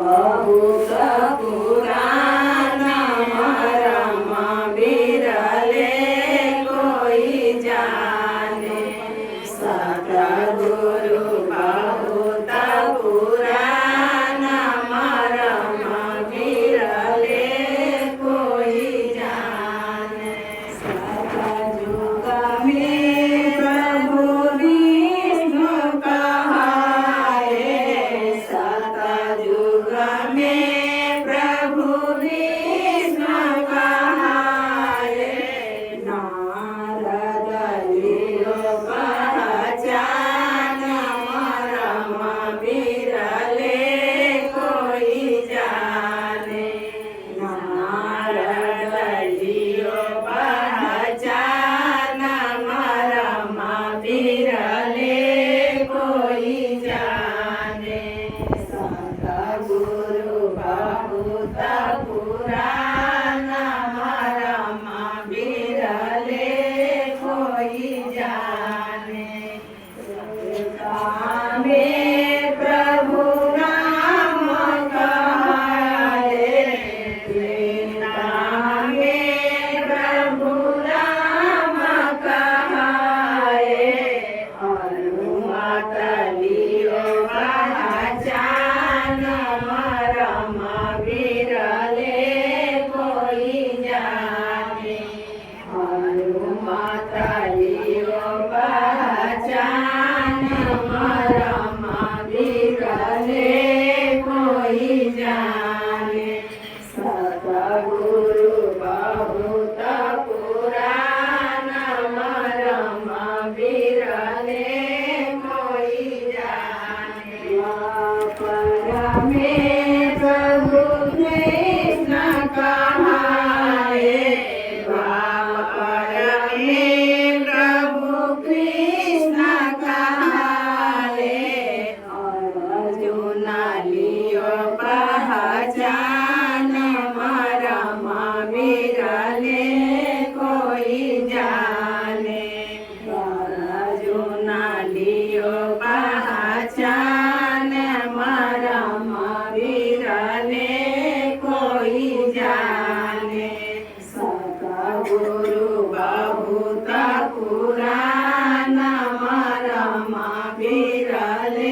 बहुत पुराण मरम बिरले कोई जाने। सतगुरु बहुत पुराण मरम बिरले कोई जाने। सतयुग में प्रभु विष्णु कहाए। सतयुग में प्रभु विष्णु कहाए। नारद लियो पहचान मरम बिरले कोई जाने। नारद लियो पहचान मरम बिरले कोई जाने। सतगुरु बहुत पुराण मरम बिरले कोई जाने। में प्रभु नाम कहाए। में प्रभु नाम कहाए। हनुमत लियो पहचान मरम बिरले कोई जाने। हनुमत लियो पहचान मरम बिरले कोई जाने। सतगुरु बहुत पुराण मरम बिरले कोई जाने। द्वापर में प्रभु कृष्ण कहाए। द्वापर में प्रभु कृष्ण कहाए। अर्जुन लियो पहचान मरम बिरले कोई जाने। अर्जुन लियो पहचान मरम बिरले कोई जाने। सतगुरु बहुत पुराण मरम बिरले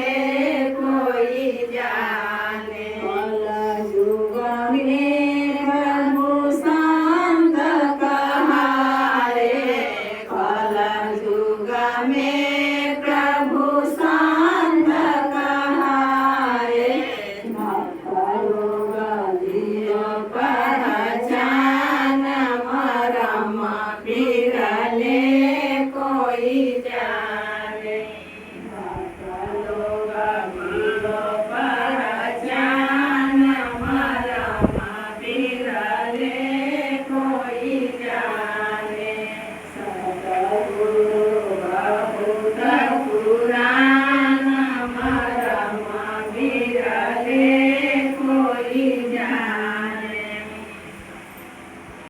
कोई जाने। कलयुग में प्रभु संत कहाए। कलयुग में प्रभु संत कहाए। भक्तलोग लियो पहचान मरम बिरले कोई जाने।